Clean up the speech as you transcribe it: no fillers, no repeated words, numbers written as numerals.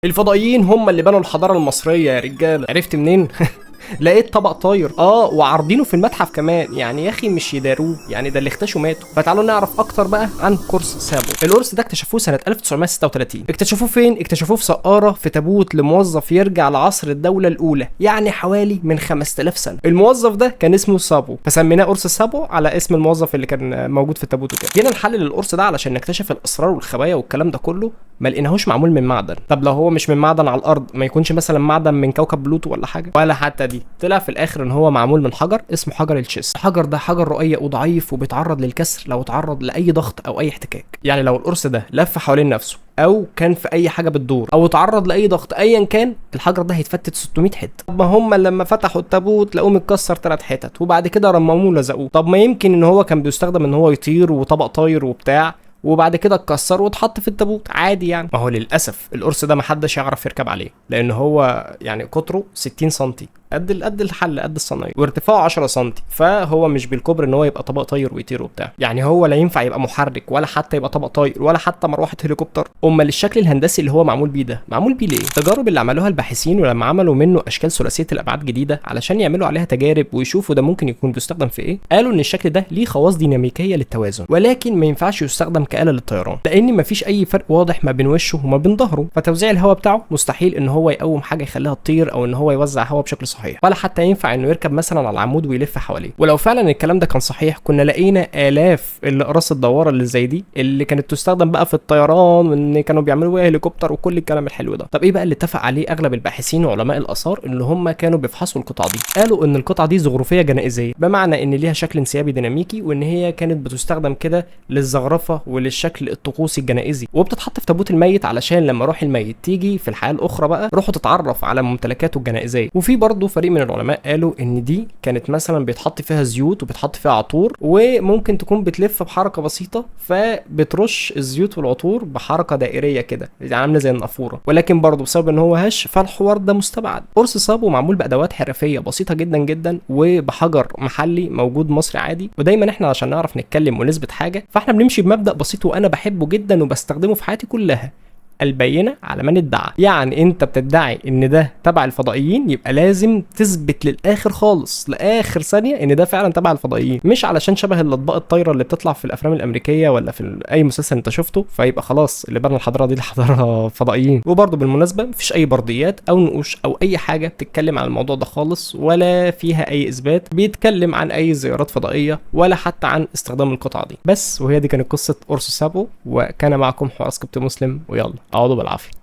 الفضائيين هم اللي بنوا الحضاره المصريه يا رجاله. عرفت منين؟ لقيت طبق طاير وعارضينه في المتحف كمان. يعني يا اخي مش يداروه، يعني ده اللي اختشوا ماتوا. فتعالوا نعرف اكتر بقى عن قرص سابو. القرص ده اكتشفوه سنه 1936. اكتشفوه فين؟ اكتشفوه في سقاره في تابوت لموظف يرجع لعصر الدوله الاولى، يعني حوالي من 5000 سنه. الموظف ده كان اسمه سابو، فسميناه قرص سابو على اسم الموظف اللي كان موجود في التابوت وكده. جينا نحلل القرص ده علشان نكتشف الاسرار والخبايا والكلام ده كله، ما لقيناهوش معمول من معدن. طب لو هو مش من معدن على الارض، ما يكونش مثلا معدن من كوكب بلوتو ولا حاجه؟ ولا حتى دي. طلع في الاخر ان هو معمول من حجر اسمه حجر الشيس. الحجر ده حجر رقيق وضعيف وبيتعرض للكسر لو اتعرض لاي ضغط او اي احتكاك. يعني لو القرص ده لف حوالين نفسه او كان في اي حاجه بتدور او اتعرض لاي ضغط ايا كان، الحجر ده هيتفتت 600 حته. طب ما هم لما فتحوا التابوت لقوه متكسر 3 حتت وبعد كده رمموه ولزقوه. طب ما يمكن ان هو كان بيستخدم ان هو يطير وطبق طاير وبتاع، وبعد كده اتكسر واتحط في التابوت عادي يعني. ما هو للاسف القرص ده محدش يعرف يركب عليه، لان هو يعني قطره 60 سم، قد الحل، قد الصنايع، وارتفاعه 10 سم، فهو مش بالكبر ان هو يبقى طبق طاير ويطير وبتاع. يعني هو لا ينفع يبقى محرك ولا حتى يبقى طبق طاير ولا حتى مروحه هليكوبتر. امال الشكل الهندسي اللي هو معمول بيه ده معمول بيه ليه؟ التجارب اللي عملوها الباحثين ولما عملوا منه اشكال ثلاثيه الابعاد جديده علشان يعملوا عليها تجارب ويشوفوا ده ممكن يكون بيستخدم في ايه، قالوا ان الشكل ده ليه خواص ديناميكيه للتوازن، ولكن ما ينفعش يستخدم كآلة للطيران، لان مفيش اي فرق واضح ما بين وشه وما بين ظهره، فتوزيع الهواء بتاعه مستحيل ان هو يقوم حاجه يخليها تطير او ان هو يوزع هواء بشكل صحيح، ولا حتى ينفع انه يركب مثلا على العمود ويلف حواليه. ولو فعلا الكلام ده كان صحيح كنا لقينا الاف الاقراص الدواره اللي زي دي اللي كانت تستخدم بقى في الطيران، وان كانوا بيعملوا ايه هليكوبتر وكل الكلام الحلو ده. طب ايه بقى اللي اتفق عليه اغلب الباحثين وعلماء الاثار اللي هم كانوا بيفحصوا القطعه دي؟ قالوا ان القطعه دي زخرفيه جنائزيه، بمعنى ان ليها شكل انسيابي ديناميكي، وان هي كانت بتستخدم كده للزخرفه وللشكل الطقوسي الجنائزي، وبتتحط في تابوت الميت علشان لما روح الميت تيجي في الحياه الاخرى بقى روحه تتعرف على ممتلكاته الجنائزيه. وفي برضه فريق من العلماء قالوا ان دي كانت مثلا بيتحط فيها زيوت وبيتحط فيها عطور، وممكن تكون بتلف بحركه بسيطه فبترش الزيوت والعطور بحركه دائريه كده عامله زي النافوره، ولكن برضه بسبب ان هو هش فالحوار ده مستبعد. قرص سابو معمول بادوات حرفيه بسيطه جدا جدا وبحجر محلي موجود مصري عادي. ودايما احنا عشان نعرف نتكلم ونثبت حاجه فاحنا بنمشي بمبدا بسيط وانا بحبه جدا وبستخدمه في حياتي كلها: البينة على من ادعى. يعني انت بتدعي ان ده تبع الفضائيين، يبقى لازم تثبت للاخر خالص، لاخر ثانيه، ان ده فعلا تبع الفضائيين، مش علشان شبه الاطباق الطايره اللي بتطلع في الافلام الامريكيه ولا في اي مسلسل انت شفته فيبقى خلاص اللي بنى الحضاره دي الحضاره فضائيين. وبرضه بالمناسبه مفيش اي برديات او نقوش او اي حاجه بتتكلم عن الموضوع ده خالص، ولا فيها اي اثبات بيتكلم عن اي زيارات فضائيه ولا حتى عن استخدام القطعه دي بس. وهي دي كانت قصه قرص سابو، وكان معكم حراس كابتن مسلم، ويلا اقعدوا بالعافيه.